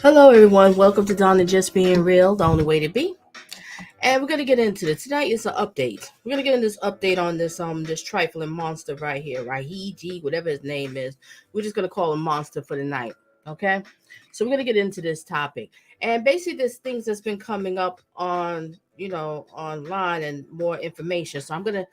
Hello, everyone. Welcome to Donna Just Being Real, the only way to be. And we're gonna get into it. Tonight is an update. We're gonna get in this update on this trifling monster right here, Rajaee, whatever his name is. We're just gonna call him Monster for the night. Okay. So we're gonna get into this topic. And basically there's things that's been coming up on, online and more information. So I'm gonna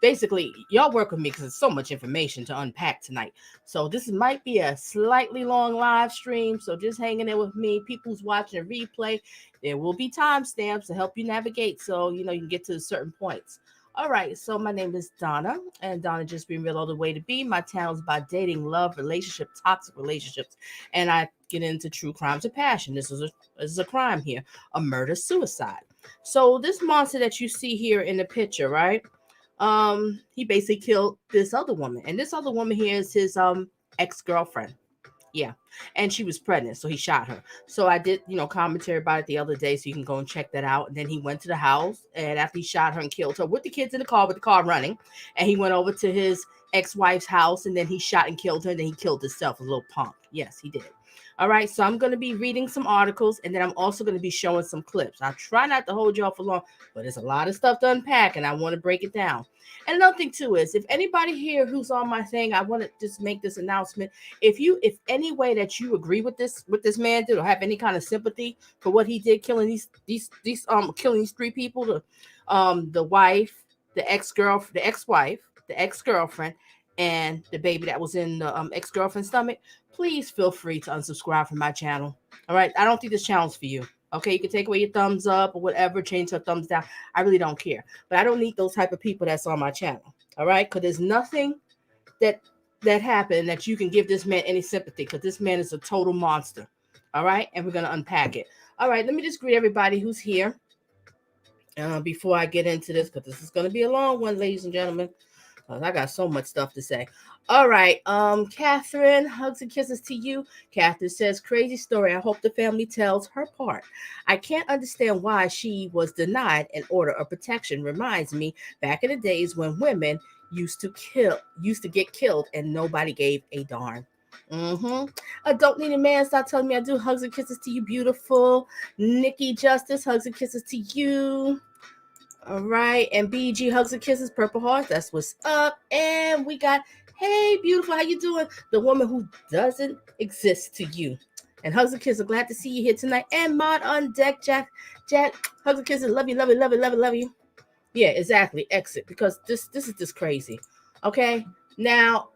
basically y'all work with me because there's so much information to unpack tonight. So this might be a slightly long live stream. So just hanging there with me. People who's watching a replay, there will be timestamps to help you navigate so you can get to certain points. All right, so my name is Donna, and Donna Just Being Real all the way to be. My channel is about dating, love, relationship, toxic relationships, and I get into true crimes of passion. This is a crime here, a murder suicide. So this monster that you see here in the picture, right? He basically killed this other woman, and this other woman here is his ex-girlfriend. Yeah. And she was pregnant, so he shot her. So I did, commentary about it the other day, so you can go and check that out. And then he went to the house, and after he shot her and killed her with the kids in the car, with the car running, and he went over to his ex-wife's house, and then he shot and killed her, and then he killed himself, a little punk. Yes, he did. All right, so I'm going to be reading some articles, and then I'm also going to be showing some clips. I try not to hold y'all for long, but there's a lot of stuff to unpack, and I want to break it down. And another thing too is, if anybody here who's on my thing, I want to just make this announcement. If any way that you agree with this man did, or have any kind of sympathy for what he did, killing killing these three people, the wife, the ex-wife, the ex-girlfriend, and the baby that was in the ex-girlfriend's stomach, please feel free to unsubscribe from my channel. All right, I don't think this channel's for you. Okay, you can take away your thumbs up or whatever, change your thumbs down. I really don't care. But I don't need those type of people that's on my channel. All right, because there's nothing that happened that you can give this man any sympathy, because this man is a total monster. All right, and we're gonna unpack it. All right, let me just greet everybody who's here before I get into this, because this is gonna be a long one, ladies and gentlemen. I got so much stuff to say. All right. Catherine, hugs and kisses to you. Catherine says, crazy story. I hope the family tells her part. I can't understand why she was denied an order of protection. Reminds me back in the days when women used to get killed and nobody gave a darn. I don't need a man. Stop telling me I do. Hugs and kisses to you, beautiful. Nikki Justice, hugs and kisses to you. All right, and BG hugs and kisses, purple hearts. That's what's up. And we got, hey, beautiful, how you doing? The woman who doesn't exist to you. And hugs and kisses. Glad to see you here tonight. And mod on deck, Jack, hugs and kisses. Love you, love you, love you, love you, love you. Yeah, exactly. Exit, because this is just crazy. Okay, now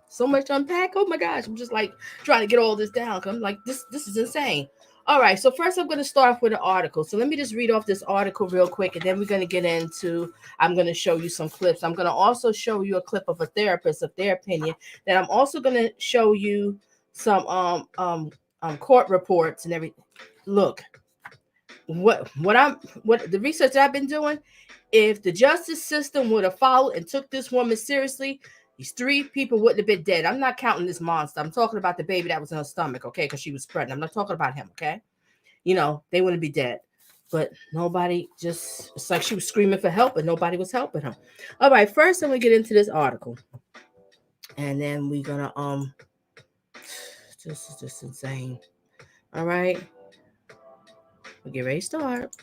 so much to unpack. Oh my gosh, I'm just like trying to get all this down. I'm like, this is insane. All right, so first I'm going to start off with an article. So let me just read off this article real quick, and then we're going to get into, I'm going to show you some clips. I'm going to also show you a clip of a therapist, of their opinion. Then I'm also going to show you some court reports and everything. Look, what the research that I've been doing, if the justice system would have followed and took this woman seriously, these three people wouldn't have been dead. I'm not counting this monster. I'm talking about the baby that was in her stomach, okay? Because she was pregnant. I'm not talking about him, okay? They wouldn't be dead. But nobody it's like she was screaming for help, but nobody was helping her. All right, first I'm gonna get into this article. And then we're gonna this is just insane. All right. We'll get ready to start.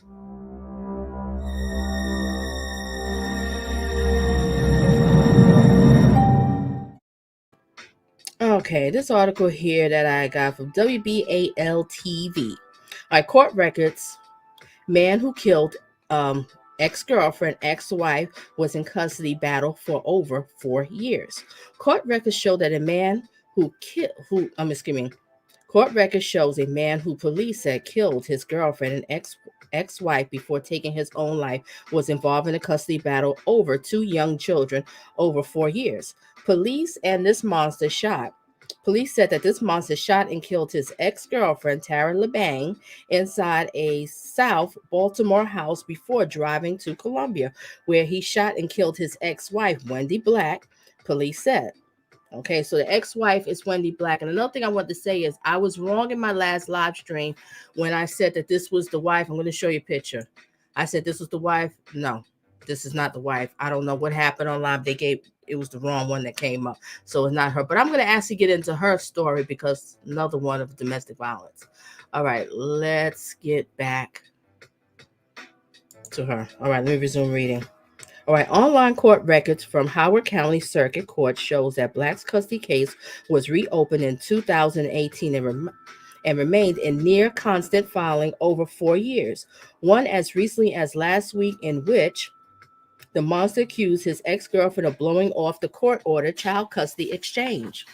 Okay, this article here that I got from WBAL TV. All right, court records. Man who killed ex-girlfriend, ex-wife was in custody battle for over 4 years. Court records show that a man Court records shows a man who police said killed his girlfriend and ex-wife before taking his own life was involved in a custody battle over 2 young children over 4 years. Police said that this monster shot and killed his ex-girlfriend, Tara Labang, inside a South Baltimore house before driving to Columbia, where he shot and killed his ex-wife, Wendy Black, police said. Okay, so the ex-wife is Wendy Black. And another thing I want to say is I was wrong in my last live stream when I said that this was the wife. I'm going to show you a picture. I said this was the wife. No. This is not the wife. I don't know what happened online. It was the wrong one that came up. So it's not her. But I'm going to actually get into her story because another one of domestic violence. All right, let's get back to her. All right, let me resume reading. All right, online court records from Howard County Circuit Court shows that Black's custody case was reopened in 2018 and remained in near constant filing over 4 years. One as recently as last week, in which the monster accused his ex-girlfriend of blowing off the court-ordered child custody exchange.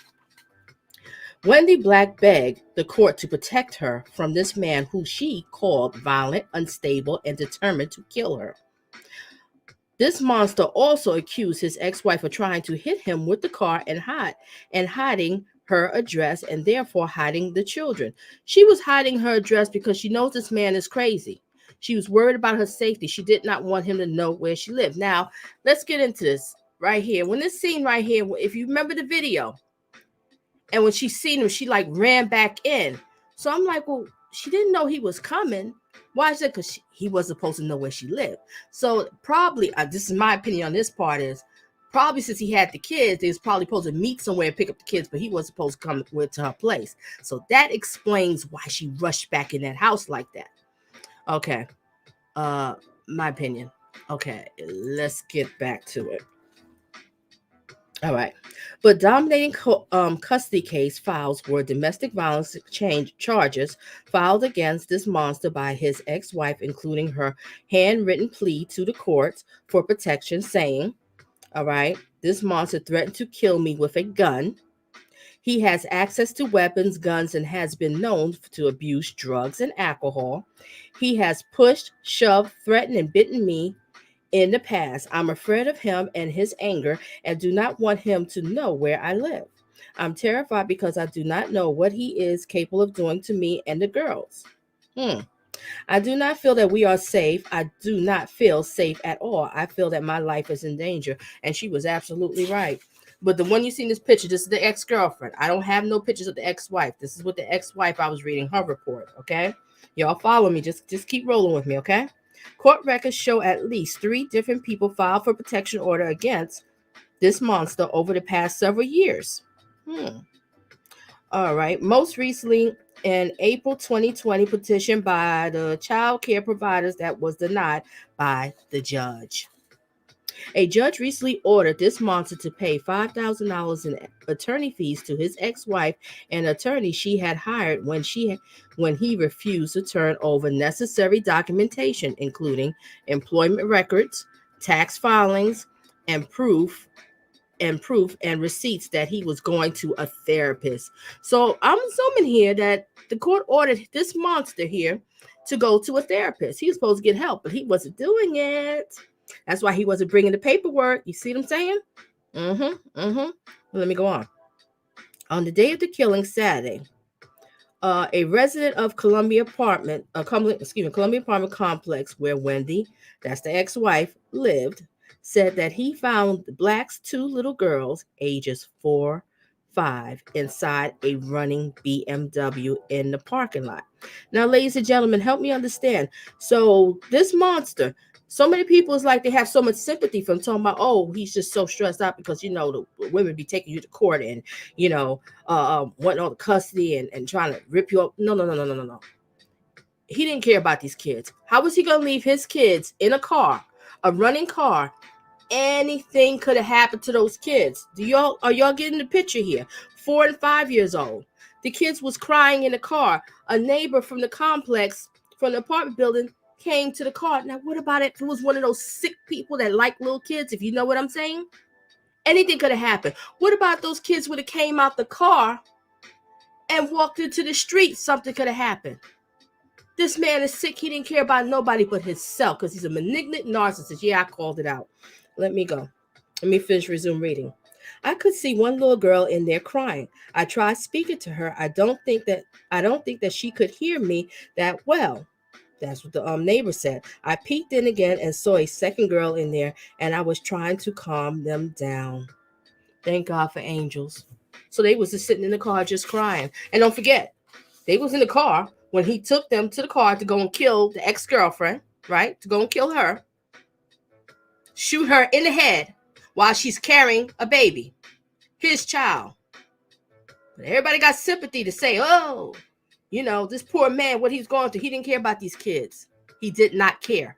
Wendy Black begged the court to protect her from this man who she called violent, unstable, and determined to kill her. This monster also accused his ex-wife of trying to hit him with the car and hiding her address and therefore hiding the children. She was hiding her address because she knows this man is crazy. She was worried about her safety. She did not want him to know where she lived. Now, let's get into this right here. When this scene right here, if you remember the video, and when she seen him, she like ran back in. So I'm like, well, she didn't know he was coming. Why is it? Because he wasn't supposed to know where she lived. So probably, this is my opinion on this part, is probably since he had the kids, they was probably supposed to meet somewhere and pick up the kids, but he wasn't supposed to come to her place. So that explains why she rushed back in that house like that. Okay. My opinion. Okay, let's get back to it. All right. But dominating custody case files were domestic violence charges filed against this monster by his ex-wife, including her handwritten plea to the courts for protection, saying, all right, this monster threatened to kill me with a gun. He has access to weapons, guns, and has been known to abuse drugs and alcohol. He has pushed, shoved, threatened, and bitten me in the past. I'm afraid of him and his anger and do not want him to know where I live. I'm terrified because I do not know what he is capable of doing to me and the girls. I do not feel that we are safe. I do not feel safe at all. I feel that my life is in danger. And she was absolutely right. But the one you see in this picture, this is the ex-girlfriend. I don't have no pictures of the ex-wife. This is what the ex-wife, I was reading her report, okay? Y'all follow me. Just keep rolling with me, okay? Court records show at least 3 different people filed for protection order against this monster over the past several years. All right. Most recently, an April 2020 petition by the child care providers that was denied by the judge. A judge recently ordered this monster to pay $5,000 in attorney fees to his ex-wife and attorney she had hired when he refused to turn over necessary documentation, including employment records, tax filings, and proof and receipts that he was going to a therapist. So I'm assuming here that the court ordered this monster here to go to a therapist. He was supposed to get help, but he wasn't doing it. That's why he wasn't bringing the paperwork. You see what I'm saying? Well, let me go on. On the day of the killing, Saturday, a resident of Columbia Apartment Complex, where Wendy, that's the ex-wife, lived, said that he found Black's 2 little girls, ages 4, 5, inside a running BMW in the parking lot. Now, ladies and gentlemen, help me understand. So this monster, so many people is like they have so much sympathy from talking about, oh, he's just so stressed out because, the women be taking you to court and, wanting all the custody and trying to rip you up. No. He didn't care about these kids. How was he going to leave his kids in a car, a running car? Anything could have happened to those kids. Are y'all getting the picture here? 4 and 5 years old. The kids was crying in the car. A neighbor from the complex, from the apartment building, came to the car. Now, what about if it was one of those sick people that like little kids, if you know what I'm saying? Anything could have happened. What about those kids would have came out the car and walked into the street? Something could have happened. This man is sick. He didn't care about nobody but himself because he's a malignant narcissist. Yeah, I called it out. Let me go. Let me resume reading. I could see one little girl in there crying. I tried speaking to her. I don't think that she could hear me that well. That's what the neighbor said. I peeked in again and saw a second girl in there, and I was trying to calm them down. Thank God for angels. So they was just sitting in the car just crying. And don't forget, they was in the car when he took them to the car to go and kill the ex-girlfriend, right? To go and kill her. shoot her in the head while she's carrying a baby, his child. But everybody got sympathy to say, oh, you know, this poor man, what he's going through, he didn't care about these kids. He did not care.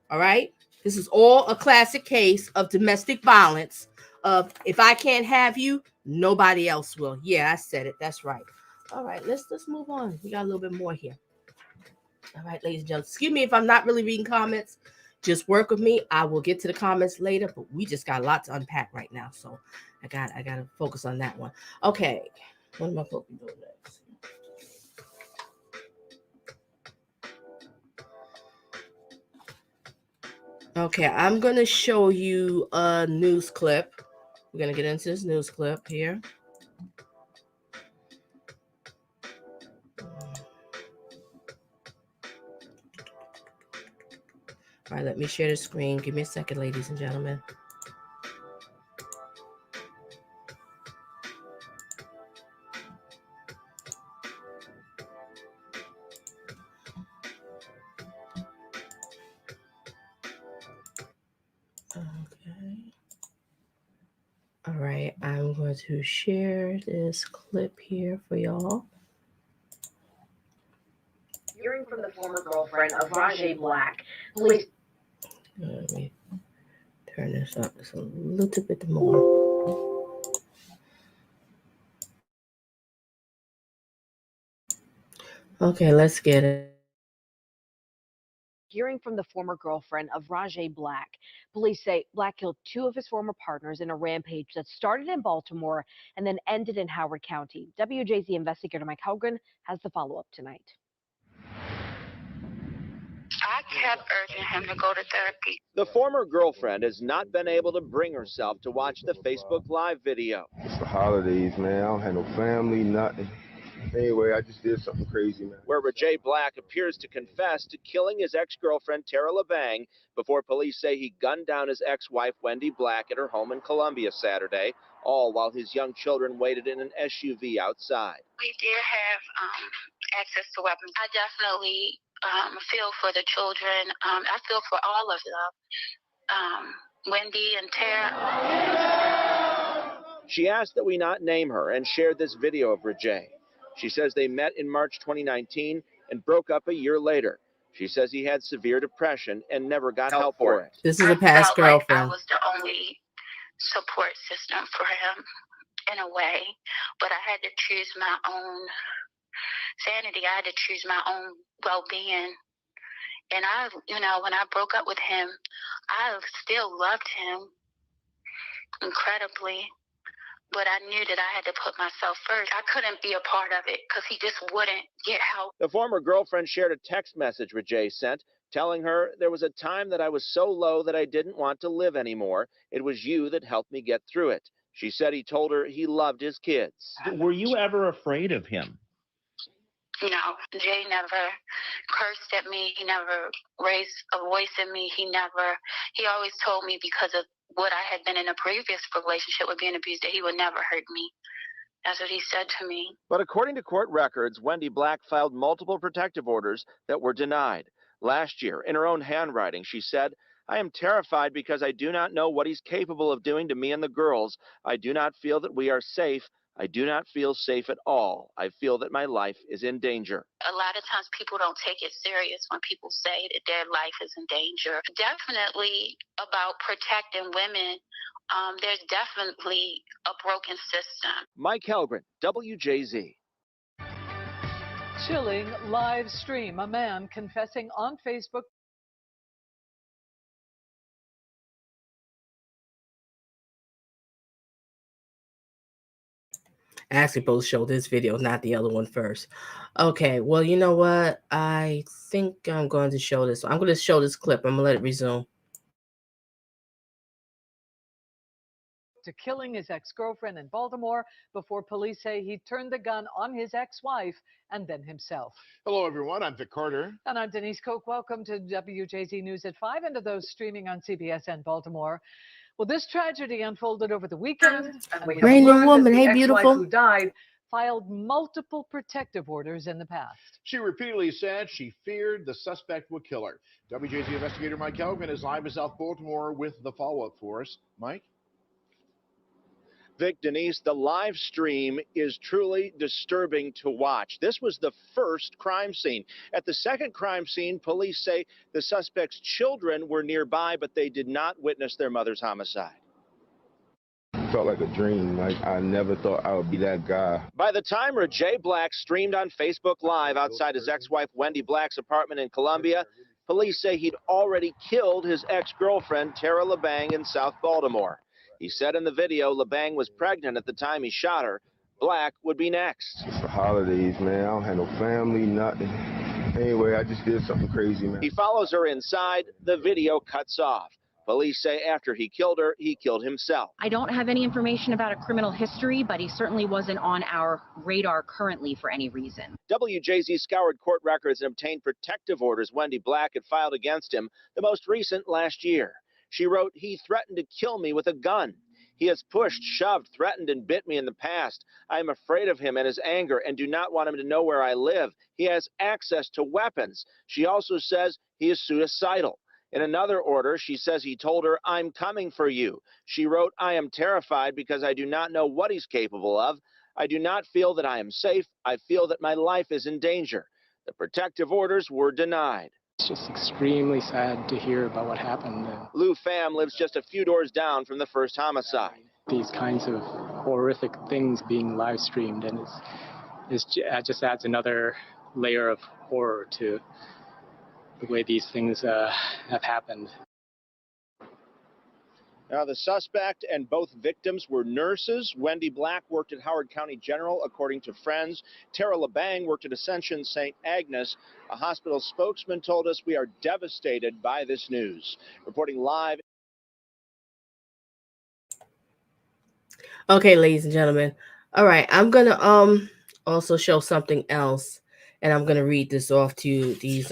All right? This is all a classic case of domestic violence of if I can't have you, nobody else will. Yeah, I said it. That's right. All right, let's move on. We got a little bit more here. All right, ladies and gentlemen. Excuse me if I'm not really reading comments. Just work with me. I will get to the comments later, but we just got a lot to unpack right now. So I gotta focus on that one. Okay. What am I supposed to be doing next? Okay, I'm gonna show you a news clip. We're gonna get into this news clip here. All right, let me share the screen. Give me a second, ladies and gentlemen. Okay. All right, I'm going to share this clip here for y'all. Hearing from the former girlfriend of Rajaee Black, police. Let me turn this up just a little bit more. Okay, let's get it. Hearing from the former girlfriend of Rajaee Black, police say Black killed two of his former partners in a rampage that started in Baltimore and then ended in Howard County. WJZ investigator Mike Hogan has the follow-up tonight. I kept urging him to go to therapy. The former girlfriend has not been able to bring herself to watch the Facebook Live video. It's the holidays, man. I don't have no family, nothing. Anyway, I just did something crazy, man. Where Rajaee Black appears to confess to killing his ex-girlfriend Tara Labang before police say he gunned down his ex-wife Wendy Black at her home in Columbia Saturday, all while his young children waited in an SUV outside. We did have access to weapons. I definitely feel for the children. I feel for all of them. Wendy and Tara. She asked that we not name her and shared this video of Rajaee. She says they met in March 2019 and broke up a year later. She says he had severe depression and never got help for it. This is a past girlfriend. Like I was the only support system for him in a way, but I had to choose my own sanity. I had to choose my own well-being. And I, when I broke up with him, I still loved him incredibly. But I knew that I had to put myself first. I couldn't be a part of it because he just wouldn't get help. The former girlfriend shared a text message Rajaee sent, telling her, "There was a time that I was so low that I didn't want to live anymore. It was you that helped me get through it." She said he told her he loved his kids. Were you ever afraid of him? No, Jay never cursed at me. He never raised a voice at me. He always told me because of what I had been in a previous relationship with being abused that he would never hurt me. That's what he said to me. But according to court records, Wendy Black filed multiple protective orders that were denied. Last year, in her own handwriting, she said, "I am terrified because I do not know what he's capable of doing to me and the girls. I do not feel that we are safe. I do not feel safe at all. I feel that my life is in danger." A lot of times people don't take it serious when people say that their life is in danger. Definitely about protecting women, there's definitely a broken system. Mike Helgren, WJZ. Chilling live stream. A man confessing on Facebook. I actually both show this video, not the other one first. Okay, well, you know what? I think I'm going to show this. I'm going to show this clip. I'm going to let it resume. To killing his ex-girlfriend in Baltimore before police say he turned the gun on his ex-wife and then himself. Hello, everyone. I'm Vic Carter. And I'm Denise Koch. Welcome to WJZ News at 5 and to those streaming on CBS and Baltimore. Well, this tragedy unfolded over the weekend. Raining woman, hey, beautiful. Who died filed multiple protective orders in the past. She repeatedly said she feared the suspect would kill her. WJZ investigator Mike Helgen is live in South Baltimore with the follow-up for us. Mike? Vic, Denise, the live stream is truly disturbing to watch. This was the first crime scene. At the second crime scene, police say the suspect's children were nearby, but they did not witness their mother's homicide. Felt like a dream. Like I never thought I would be that guy. By the time Rajaee Black streamed on Facebook Live outside his ex-wife Wendy Black's apartment in Columbia, police say he'd already killed his ex-girlfriend Tara Labang in South Baltimore. He said in the video Labang was pregnant at the time he shot her. Black would be next. It's the holidays, man. I don't have no family, nothing. Anyway, I just did something crazy, man. He follows her inside. The video cuts off. Police say after he killed her, he killed himself. I don't have any information about a criminal history, but he certainly wasn't on our radar currently for any reason. WJZ scoured court records and obtained protective orders Wendy Black had filed against him, the most recent last year. She wrote, "He threatened to kill me with a gun. He has pushed, shoved, threatened, and bit me in the past. I am afraid of him and his anger and do not want him to know where I live. He has access to weapons." She also says he is suicidal. In another order, she says he told her, "I'm coming for you." She wrote, "I am terrified because I do not know what he's capable of. I do not feel that I am safe. I feel that my life is in danger." The protective orders were denied. It's just extremely sad to hear about what happened. Lou Pham lives just a few doors down from the first homicide. These kinds of horrific things being live streamed, and it just adds another layer of horror to the way these things have happened. Now, the suspect and both victims were nurses. Wendy Black worked at Howard County General, according to friends. Tara Labang worked at Ascension St. Agnes. A hospital spokesman told us, "We are devastated by this news." Reporting live. Okay, ladies and gentlemen. All right, I'm going to also show something else, and I'm going to read this off to you. These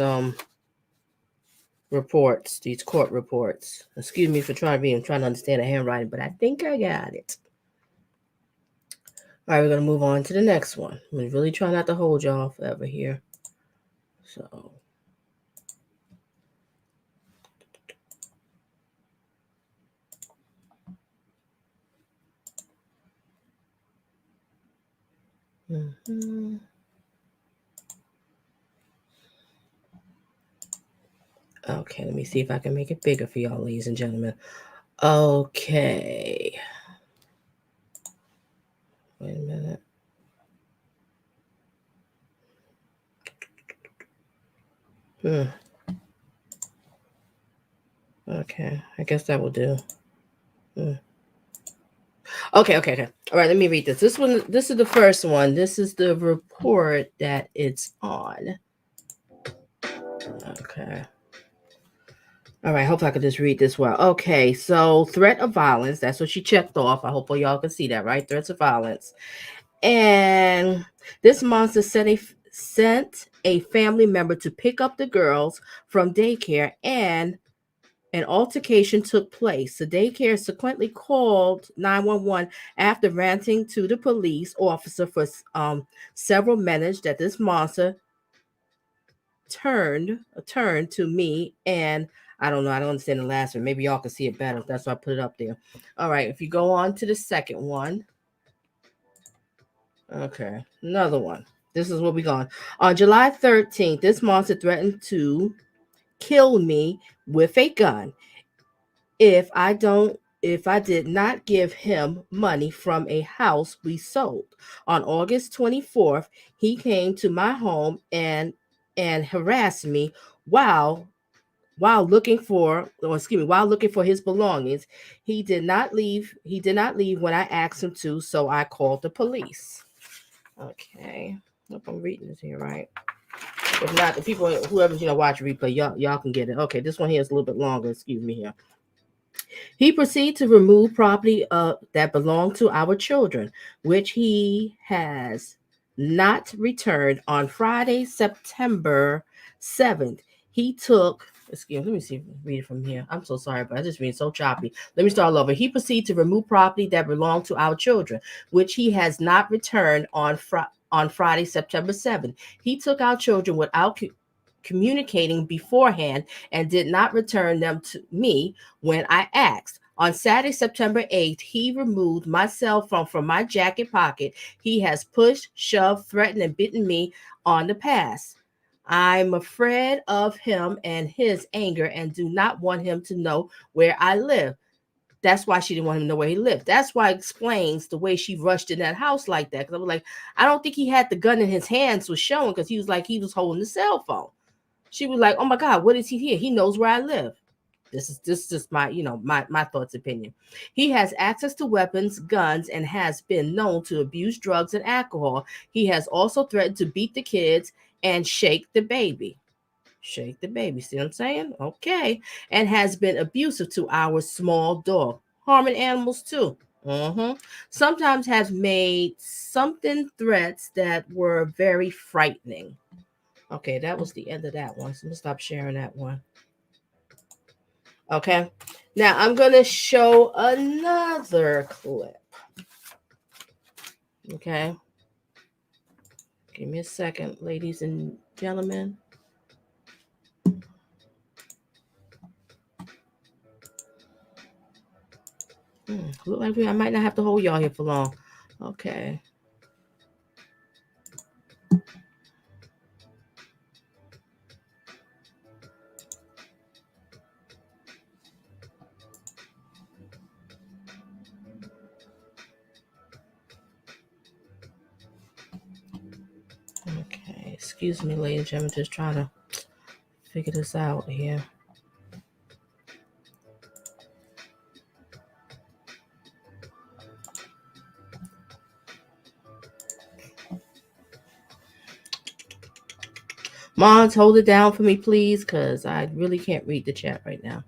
reports, these court reports. Excuse me for trying to understand the handwriting, but I think I got it. All right, we're going to move on to the next one. I'm really trying not to hold y'all forever here. So. Mm-hmm. Okay, let me see if I can make it bigger for y'all, ladies and gentlemen. Okay. Wait a minute. Okay, I guess that will do. Okay. All right, let me read this. This is the first one. This is the report that it's on. Okay. All right, hope I could just read this well. Okay, so threat of violence. That's what she checked off. I hope all y'all can see that, right? Threats of violence. And this monster sent a family member to pick up the girls from daycare, and an altercation took place. The daycare subsequently called 911 after ranting to the police officer for several minutes that this monster turned to me, and I don't know. I don't understand the last one. Maybe y'all can see it better. That's why I put it up there. All right. If you go on to the second one. Okay. Another one. This is what we got. On July 13th, this monster threatened to kill me with a gun if I did not give him money from a house we sold. On August 24th, he came to my home and harassed me while looking for his belongings. He did not leave when I asked him to, so I called the police. Okay. Hope I'm reading this here right. If not, the people, whoever's watch replay, y'all can get it. Okay, this one here is a little bit longer. Excuse me here. He proceeded to remove property that belonged to our children, which he has not returned. On Friday, September 7th, he took Excuse me, let me see, read it from here. I'm so sorry, but I just read so choppy. Let me start over. He proceeded to remove property that belonged to our children, which he has not returned on Friday, September 7th. He took our children without communicating beforehand and did not return them to me when I asked. On Saturday, September 8th, he removed my cell phone from my jacket pocket. He has pushed, shoved, threatened, and bitten me on the past. I'm afraid of him and his anger and do not want him to know where I live. That's why she didn't want him to know where he lived. That's why it explains the way she rushed in that house like that. Because I was like, I don't think he had the gun in his hands was showing because he was like, he was holding the cell phone. She was like, oh my God, what is he here? He knows where I live. This is just my, my thoughts, opinion. He has access to weapons, guns, and has been known to abuse drugs and alcohol. He has also threatened to beat the kids and shake the baby. Shake the baby. See what I'm saying? Okay. And has been abusive to our small dog, harming animals too. Sometimes has made something threats that were very frightening. Okay, that was the end of that one. So I'm gonna stop sharing that one. Okay. Now I'm gonna show another clip. Okay. Give me a second, ladies and gentlemen. Look like I might not have to hold y'all here for long. Okay. Okay. Excuse me, ladies and gentlemen. Just trying to figure this out here. Mons, hold it down for me, please, because I really can't read the chat right now.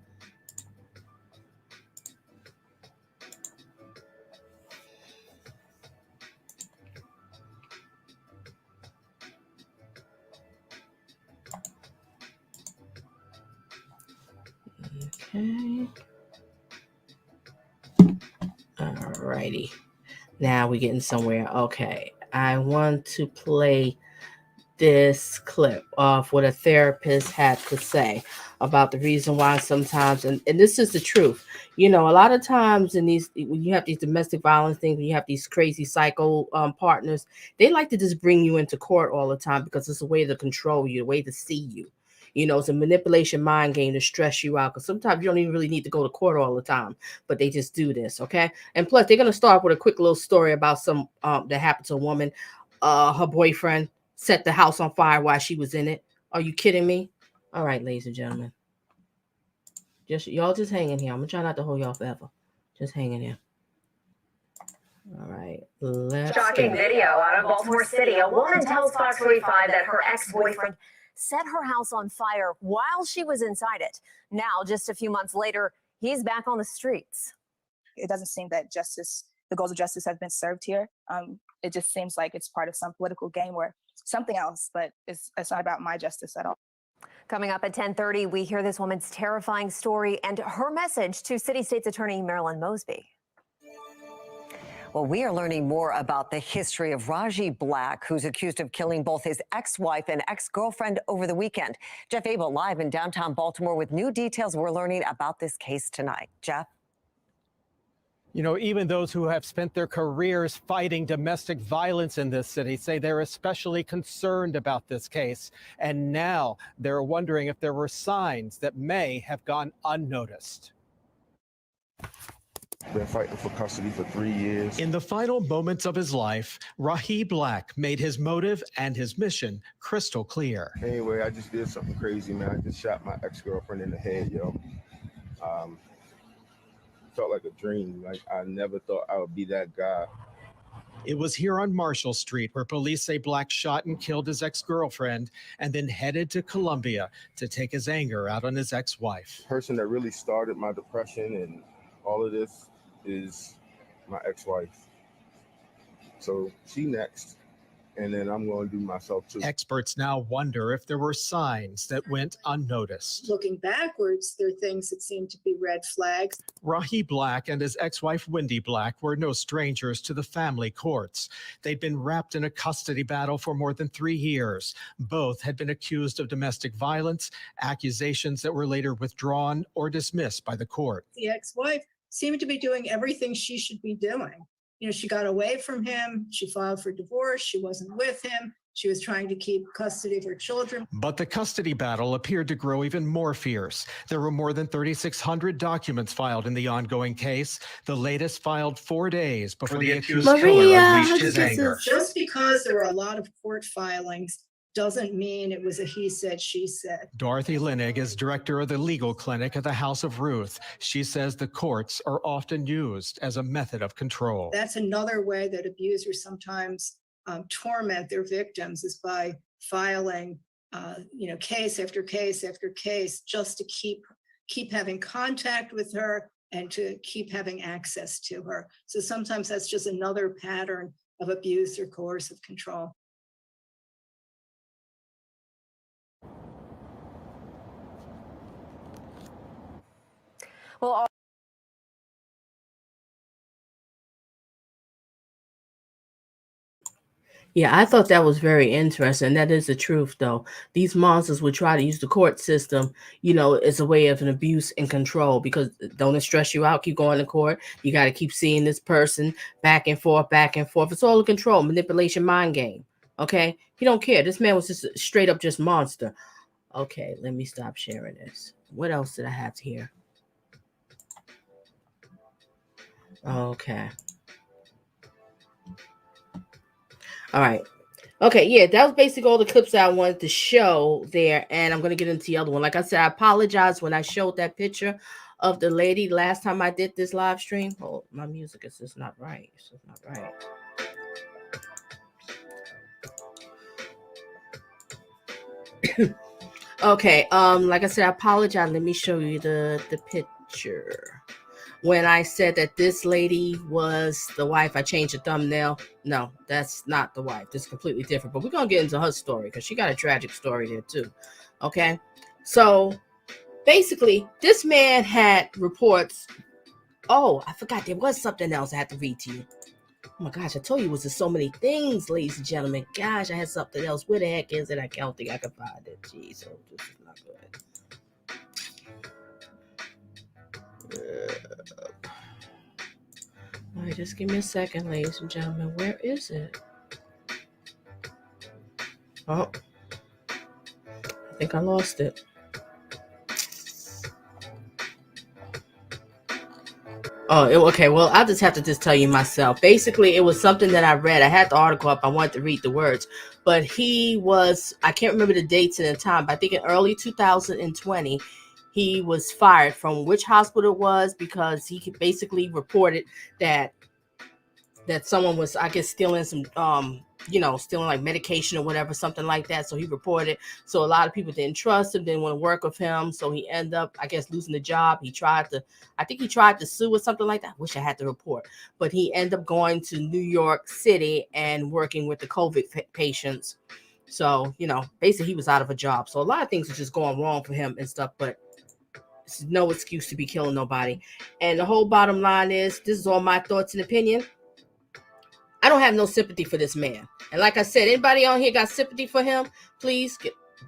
Okay. Alrighty. Now we're getting somewhere. Okay. I want to play this clip of what a therapist had to say about the reason why sometimes, and this is the truth, a lot of times when you have these domestic violence things, when you have these crazy psycho partners, they like to just bring you into court all the time because it's a way to control you, a way to see you. It's a manipulation mind game to stress you out because sometimes you don't even really need to go to court all the time, but they just do this, okay? And plus, they're going to start with a quick little story about some that happened to a woman. Her boyfriend set the house on fire while she was in it. Are you kidding me? All right, ladies and gentlemen. Y'all just hang in here. I'm going to try not to hold y'all forever. Just hang in here. All right. Shocking video out of Baltimore City. A woman tells Fox 45 that her ex-boyfriend set her house on fire while she was inside it. Now, just a few months later, he's back on the streets. It doesn't seem that the goals of justice have been served here. It just seems like it's part of some political game or something else, but it's not about my justice at all. Coming up at 10:30, we hear this woman's terrifying story and her message to City State's Attorney Marilyn Mosby. Well, we are learning more about the history of Rajaee Black, who's accused of killing both his ex-wife and ex-girlfriend over the weekend. Jeff Abel live in downtown Baltimore with new details we're learning about this case tonight. Jeff? Even those who have spent their careers fighting domestic violence in this city say they're especially concerned about this case. And now they're wondering if there were signs that may have gone unnoticed. Been fighting for custody for 3 years. In the final moments of his life, Rajaee Black made his motive and his mission crystal clear. Anyway, I just did something crazy, man. I just shot my ex-girlfriend in the head, yo. Felt like a dream. Like, I never thought I would be that guy. It was here on Marshall Street where police say Black shot and killed his ex-girlfriend and then headed to Columbia to take his anger out on his ex-wife. The person that really started my depression and all of this is my ex-wife. So she next. and then I'm going to do myself too. Experts now wonder if there were signs that went unnoticed. Looking backwards, there are things that seem to be red flags. Rajaee Black and his ex-wife Wendy Black were no strangers to the family courts. They'd been wrapped in a custody battle for more than 3 years. Both had been accused of domestic violence, accusations that were later withdrawn or dismissed by the court. The ex-wife seemed to be doing everything she should be doing. You know, she got away from him. She filed for divorce. She wasn't with him. She was trying to keep custody of her children. But the custody battle appeared to grow even more fierce. There were more than 3,600 documents filed in the ongoing case, the latest filed 4 days before the accused killer unleashed his anger. Just because there were a lot of court filings doesn't mean it was a he said, she said. Dorothy Linig is director of the legal clinic at the House of Ruth. She says the courts are often used as a method of control. That's another way that abusers sometimes torment their victims, is by filing, case after case after case, just to keep having contact with her and to keep having access to her. So sometimes that's just another pattern of abuse or coercive control. Well, yeah, I thought that was very interesting. That is the truth, though. These monsters would try to use the court system, as a way of an abuse and control, because don't it stress you out? Keep going to court. You got to keep seeing this person back and forth, back and forth. It's all a control, manipulation, mind game. Okay? He don't care. This man was just straight up just monster. Okay, let me stop sharing this. What else did I have here? Okay. All right. Okay, yeah, that was basically all the clips that I wanted to show there, and I'm going to get into the other one. Like I said, I apologize when I showed that picture of the lady last time I did this live stream. Oh, my music is just not right. It's just not right. Okay, like I said, I apologize. Let me show you the picture. When I said that this lady was the wife, I changed the thumbnail. No, that's not the wife. This is completely different. But we're going to get into her story because she got a tragic story there too. Okay? So, basically, this man had reports. Oh, I forgot. There was something else I had to read to you. Oh my gosh, I told you it was just so many things, ladies and gentlemen. Gosh, I had something else. Where the heck is it? I don't think I can find it. Jeez, so this is not good. All right, just give me a second, ladies and gentlemen. Where is it? Oh, I think I lost it. Oh, okay. Well, I'll just have to tell you myself. Basically, it was something that I read. I had the article up. I wanted to read the words. But he was, I can't remember the dates and the time, but I think in early 2020, he was fired from which hospital it was, because he basically reported that someone was, I guess, stealing some, stealing like medication or whatever, something like that. So he reported. So a lot of people didn't trust him, didn't want to work with him. So he ended up, I guess, losing the job. I think he tried to sue or something like that. I wish I had the report. But he ended up going to New York City and working with the COVID patients. So, basically he was out of a job. So a lot of things were just going wrong for him and stuff. But it's no excuse to be killing nobody. And the whole bottom line is, this is all my thoughts and opinion. I don't have no sympathy for this man. And like I said, anybody on here got sympathy for him, please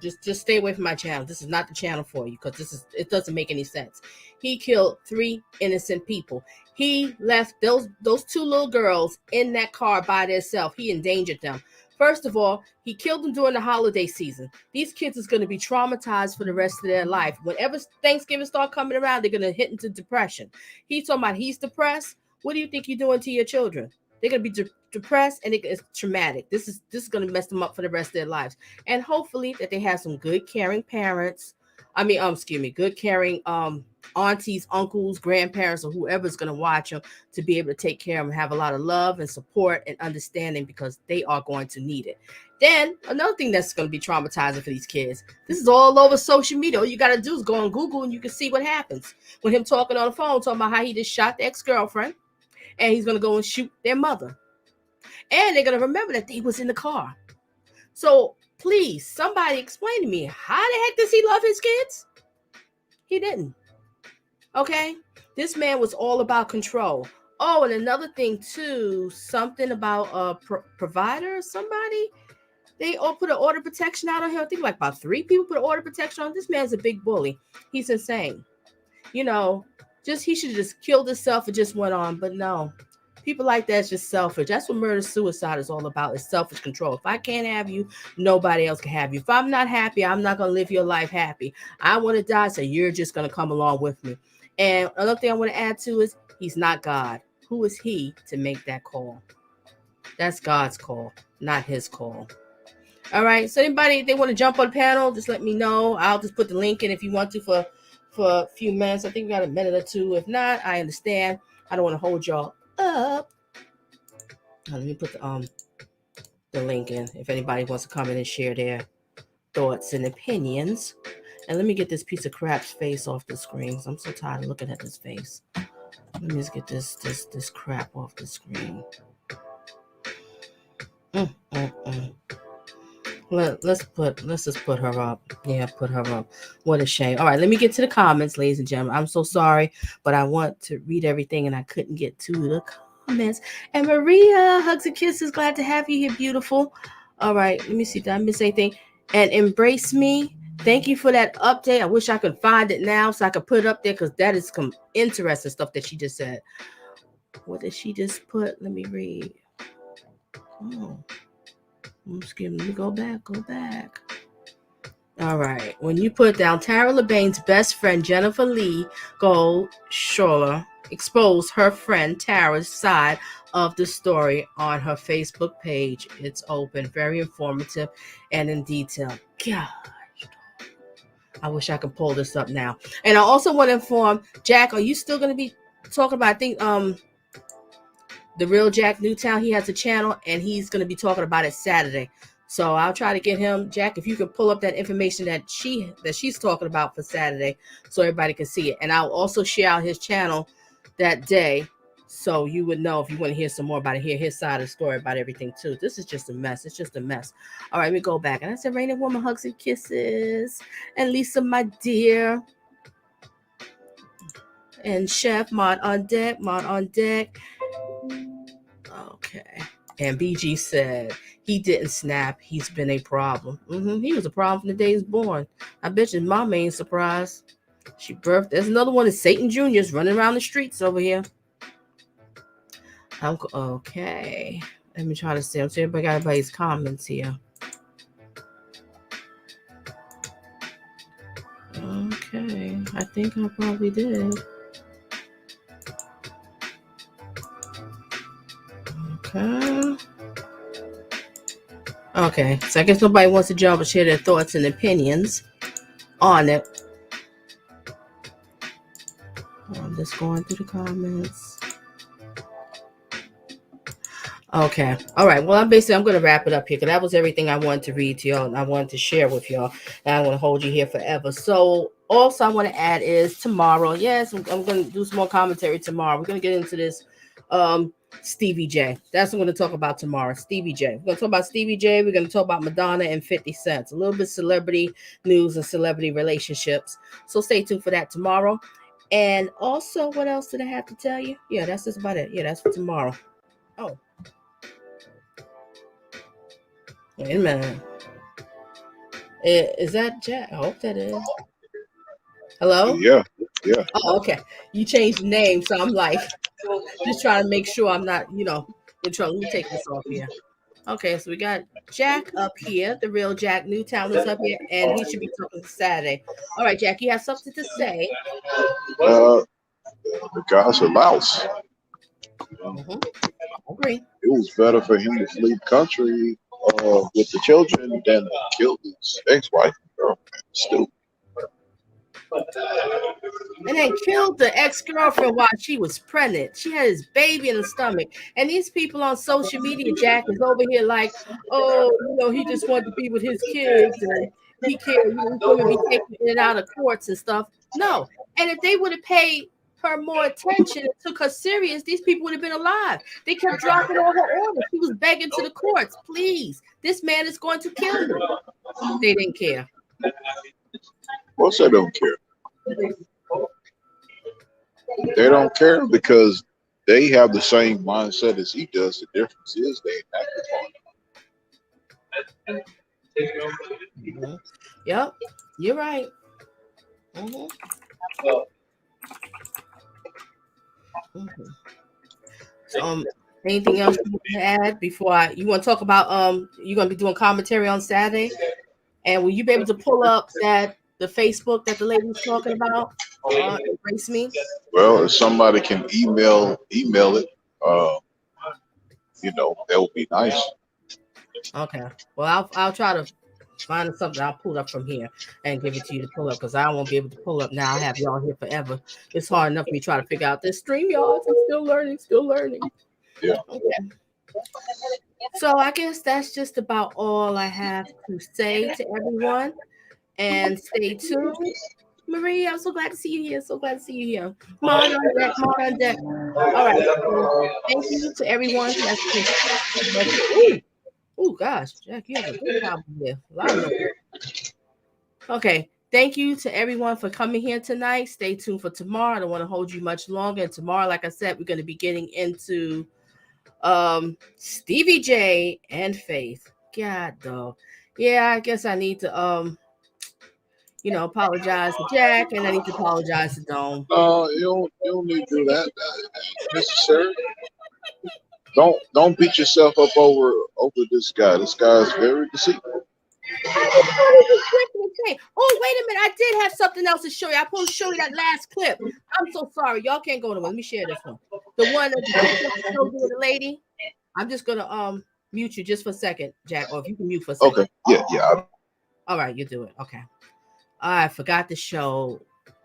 just stay away from my channel. This is not the channel for you, because it doesn't make any sense. He killed 3 innocent people. He left those 2 little girls in that car by themselves. He endangered them. First of all, he killed them during the holiday season. These kids is going to be traumatized for the rest of their life. Whenever Thanksgiving start coming around, they're going to hit into depression. He's talking about he's depressed. What do you think you're doing to your children? They're going to be depressed, and it's traumatic. This is going to mess them up for the rest of their lives. And hopefully that they have some good, caring parents. Good, caring aunties, uncles, grandparents, or whoever's going to watch them, to be able to take care of them, have a lot of love and support and understanding, because they are going to need it. Then another thing that's going to be traumatizing for these kids, this is all over social media. All you got to do is go on Google and you can see what happens. With him talking on the phone, talking about how he just shot the ex-girlfriend, and he's going to go and shoot their mother. And they're going to remember that they was in the car. So please, somebody explain to me, how the heck does he love his kids? He didn't. Okay? This man was all about control. Oh, and another thing too, something about a provider or somebody. They all put an order protection out on him. I think like about 3 people put an order protection on. This man's a big bully. He's insane. You know, he should have just killed himself and just went on. But no, people like that's just selfish. That's what murder-suicide is all about, is selfish control. If I can't have you, nobody else can have you. If I'm not happy, I'm not going to live your life happy. I want to die, so you're just going to come along with me. And another thing I want to add to is he's not God. Who is he to make that call? That's God's call, not his call. All right. So anybody, they want to jump on the panel, just let me know. I'll just put the link in if you want to for a few minutes. I think we got a minute or two. If not, I understand. I don't want to hold y'all up. Let me put the link in if anybody wants to come in and share their thoughts and opinions. And let me get this piece of crap's face off the screen. I'm so tired of looking at this face. Let me just get this crap off the screen. Let's just put her up. Yeah, put her up. What a shame. All right, let me get to the comments, ladies and gentlemen. I'm so sorry, but I want to read everything and I couldn't get to the comments. And Maria, hugs and kisses. Glad to have you here, beautiful. All right, let me see. Did I miss anything? And Embrace Me. Thank you for that update. I wish I could find it now so I could put it up there, because that is some interesting stuff that she just said. What did she just put? Let me read. Oh. Let me go back. All right. When you put down Tara Labang's best friend, Jennifer Lee Goldsholer, exposed her friend Tara's side of the story on her Facebook page. It's open, very informative, and in detail. Gosh, I wish I could pull this up now. And I also want to inform Jack, are you still going to be talking about, I think, The Real Jack Newtown? He has a channel and he's going to be talking about it Saturday. So I'll try to get him, Jack, if you can pull up that information that she's talking about for Saturday so everybody can see it. And I'll also share out his channel that day so you would know if you want to hear some more about it, hear his side of the story about everything too. This is just a mess. It's just a mess. All right, let me go back. And I said, Rainy Woman, hugs and kisses. And Lisa, my dear. And Chef, mod on deck. Okay. And BG said he didn't snap. He's been a problem. He was a problem from the day he was born. I bet you mama ain't surprised. She birthed. There's another one of Satan Jr.'s running around the streets over here. Okay. Let me try to see. I'm seeing everybody got everybody's comments here. Okay. I think I probably did. Okay, so I guess nobody wants to jump and share their thoughts and opinions on it. I'm just going through the comments. Okay, all right. Well, I'm going to wrap it up here because that was everything I wanted to read to y'all and I wanted to share with y'all. And I want to hold you here forever. So also I want to add is tomorrow. Yes, I'm going to do some more commentary tomorrow. We're going to get into this Stevie J. That's what I'm going to talk about tomorrow. Stevie J. We're going to talk about Stevie J. We're going to talk about Madonna and 50 Cent. A little bit of celebrity news and celebrity relationships. So stay tuned for that tomorrow. And also, what else did I have to tell you? Yeah, that's just about it. Yeah, that's for tomorrow. Oh. Wait a minute. Is that Jack? I hope that is. Hello? Yeah. Oh, okay. You changed the name, so I'm like, just trying to make sure I'm not, in trouble. Let me take this off here. Okay, so we got Jack up here. The Real Jack Newtown is up here, and he should be talking Saturday. All right, Jack, you have something to say? The guy's a louse. Agree. It was better for him to flee the country with the children than to kill his ex-wife and girlfriend. Stupid. And then killed the ex-girlfriend while she was pregnant. She had his baby in the stomach. And these people on social media, Jack, is over here like, oh, he just wanted to be with his kids and he cared, he's going to be taken in and out of courts and stuff. No. And if they would have paid her more attention and took her serious, these people would have been alive. They kept dropping all her orders. She was begging to the courts, please, this man is going to kill me. They didn't care. Well, they don't care. They don't care because they have the same mindset as he does. The difference is they act upon it. Yep, you're right. So, anything else you want to add before you want to talk about you're going to be doing commentary on Saturday, and will you be able to pull up the Facebook that the lady was talking about? Embrace Me. Well, if somebody can email it, that would be nice. Okay. Well, I'll try to find something. I'll pull up from here and give it to you to pull up, because I won't be able to pull up now. I have y'all here forever. It's hard enough for me trying to figure out this stream, y'all. I'm still learning. Yeah. Okay. So I guess that's just about all I have to say to everyone. And stay tuned. Marie, I'm so glad to see you here. Come on on deck. All right. So thank you to everyone. Oh gosh, Jack, you have a big problem here. A lot of noise. Okay. Thank you to everyone for coming here tonight. Stay tuned for tomorrow. I don't want to hold you much longer. And tomorrow, like I said, we're going to be getting into Stevie J and Faith. God, though. Yeah, I guess I need to apologize to Jack, and I need to apologize to Dome. You don't need to do that. Necessary. Don't beat yourself up over this guy. This guy is very deceitful. Oh, wait a minute. I did have something else to show you. I'm supposed to show you that last clip. I'm so sorry. Y'all can't go to one. Let me share this one. The one that showed you with the lady. I'm just gonna mute you just for a second, Jack. Or if you can mute for a second. Okay. Yeah. All right, you do it. Okay. I forgot to show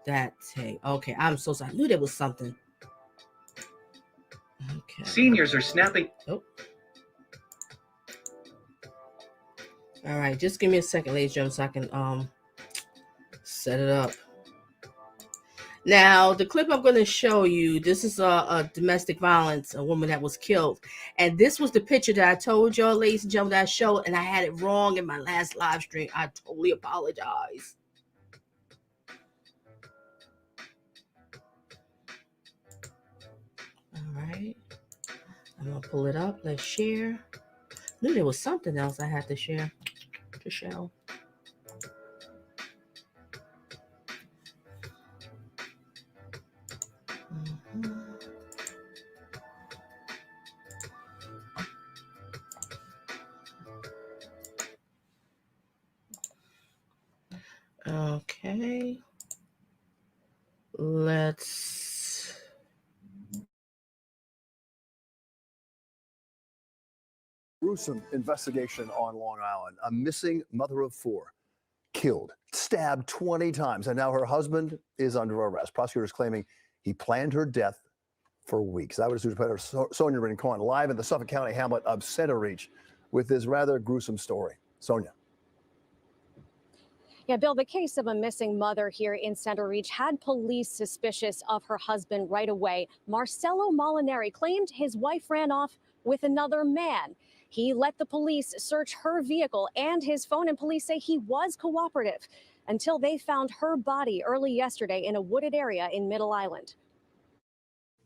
that tape. Okay, I'm so sorry. I knew there was something. Okay. Seniors are snapping. Oh. All right, just give me a second, ladies and gentlemen, so I can set it up. Now, the clip I'm going to show you, this is a domestic violence, a woman that was killed. And this was the picture that I told y'all, ladies and gentlemen, that I showed, and I had it wrong in my last live stream. I totally apologize. All right. I'm going to pull it up. Let's share. I knew there was something else I had to share to show. Okay. Let's. Gruesome investigation on Long Island. A missing mother of four, killed, stabbed 20 times, and now her husband is under arrest. Prosecutors claiming he planned her death for weeks. I was reporter Sonia Rincon live in the Suffolk County hamlet of Center Reach with this rather gruesome story. Sonia. Yeah, Bill, the case of a missing mother here in Center Reach had police suspicious of her husband right away. Marcello Molinari claimed his wife ran off with another man. He let the police search her vehicle and his phone, and police say he was cooperative until they found her body early yesterday in a wooded area in Middle Island.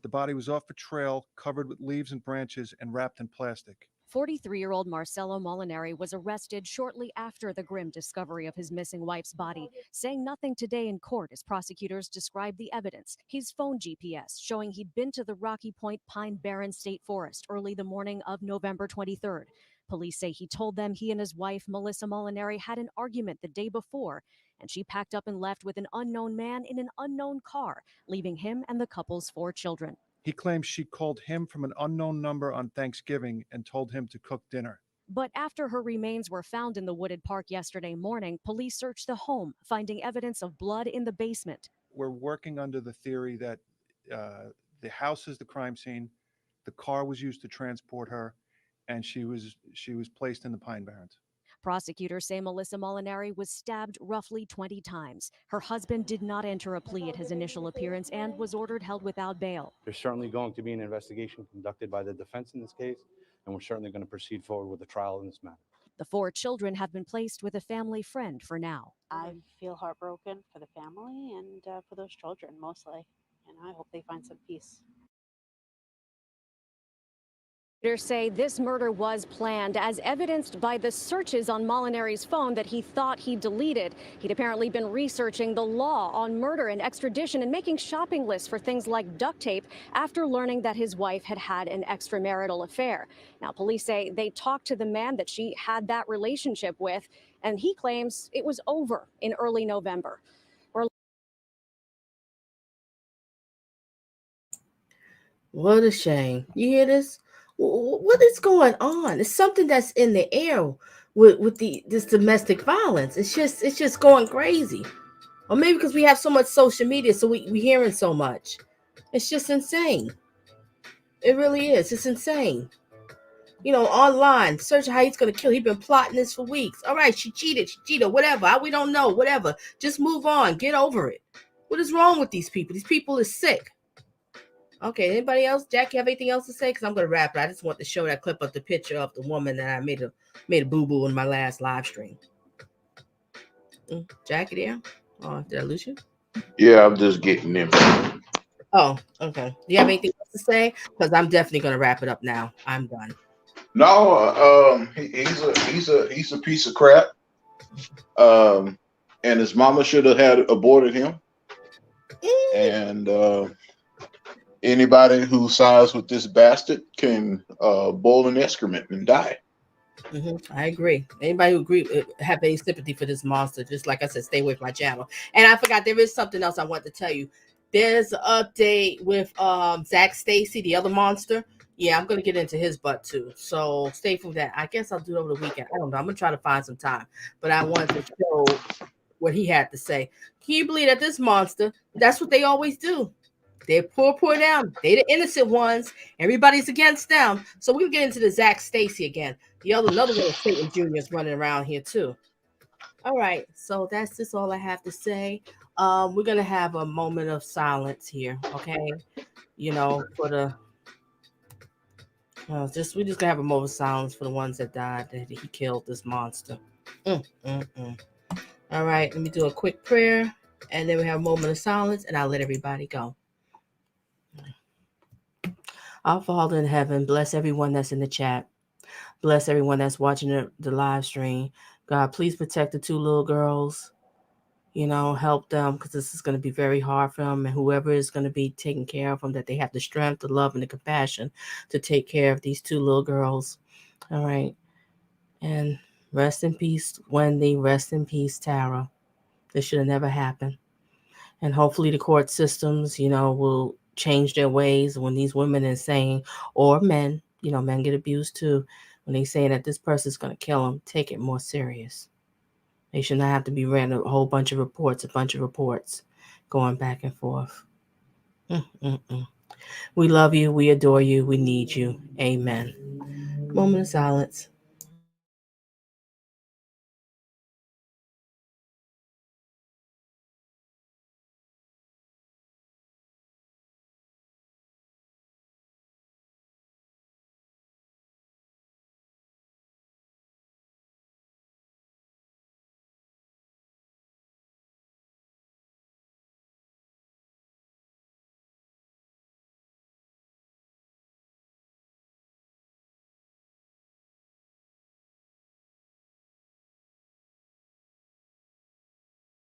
The body was off a trail, covered with leaves and branches, and wrapped in plastic. 43-year-old Marcello Molinari was arrested shortly after the grim discovery of his missing wife's body, saying nothing today in court as prosecutors described the evidence. His phone GPS showing he'd been to the Rocky Point Pine Barren State Forest early the morning of November 23rd. Police say he told them he and his wife, Melissa Molinari, had an argument the day before, and she packed up and left with an unknown man in an unknown car, leaving him and the couple's 4 children. He claims she called him from an unknown number on Thanksgiving and told him to cook dinner. But after her remains were found in the wooded park yesterday morning, police searched the home, finding evidence of blood in the basement. We're working under the theory that the house is the crime scene, the car was used to transport her, and she was placed in the Pine Barrens. Prosecutors say Melissa Molinari was stabbed roughly 20 times. Her husband did not enter a plea at his initial appearance and was ordered held without bail. There's certainly going to be an investigation conducted by the defense in this case, and we're certainly going to proceed forward with the trial in this matter. The 4 children have been placed with a family friend for now. I feel heartbroken for the family and for those children mostly, and I hope they find some peace. Prosecutors say this murder was planned, as evidenced by the searches on Molinari's phone that he thought he deleted. He'd apparently been researching the law on murder and extradition and making shopping lists for things like duct tape after learning that his wife had had an extramarital affair. Now, police say they talked to the man that she had that relationship with, and he claims it was over in early November. What a shame. You hear this? What is going on? It's something that's in the air with this domestic violence. It's just going crazy. Or maybe because we have so much social media, so we hearing so much. It's just insane. It really is. It's insane. You know, online, searching how he's going to kill. He's been plotting this for weeks. All right, she cheated, whatever. We don't know, whatever. Just move on. Get over it. What is wrong with these people? These people is sick. Okay, anybody else? Jack, you have anything else to say? Because I'm going to wrap it. I just want to show that clip of the picture of the woman that I made a boo-boo in my last live stream. Jack, you there? Oh, did I lose you? Yeah, I'm just getting in. Oh, okay. Do you have anything else to say? Because I'm definitely going to wrap it up now. I'm done. No, he's a piece of crap. And his mama should have had aborted him. And anybody who sides with this bastard can boil an excrement and die. I agree. Anybody who have any sympathy for this monster, just like I said, stay away from my channel. And I forgot, there is something else I want to tell you. There's an update with Zach Stacy, the other monster. Yeah, I'm going to get into his butt too. So stay from that. I guess I'll do it over the weekend. I don't know. I'm going to try to find some time. But I wanted to show what he had to say. Can you believe that this monster, that's what they always do. They pour down. They the innocent ones. Everybody's against them. So we'll get into the Zach Stacy again. Another one of Satan Jr. is running around here too. All right. So that's just all I have to say. We're going to have a moment of silence here. Okay. You know, for the... we're just going to have a moment of silence for the ones that died, that he killed this monster. All right. Let me do a quick prayer. And then we have a moment of silence. And I'll let everybody go. Our Father in heaven, bless everyone that's in the chat. Bless everyone that's watching the live stream. God, please protect the 2 little girls. You know, help them, because this is going to be very hard for them. And whoever is going to be taking care of them, that they have the strength, the love, and the compassion to take care of these 2 little girls. All right. And rest in peace, Wendy. Rest in peace, Tara. This should have never happened. And hopefully the court systems, you know, will change their ways when these women are saying, or men, you know, men get abused too, when they say that this person's going to kill them, take it more serious. They should not have to be reading a whole bunch of reports, going back and forth. We love you. We adore you. We need you. Amen. Moment of silence.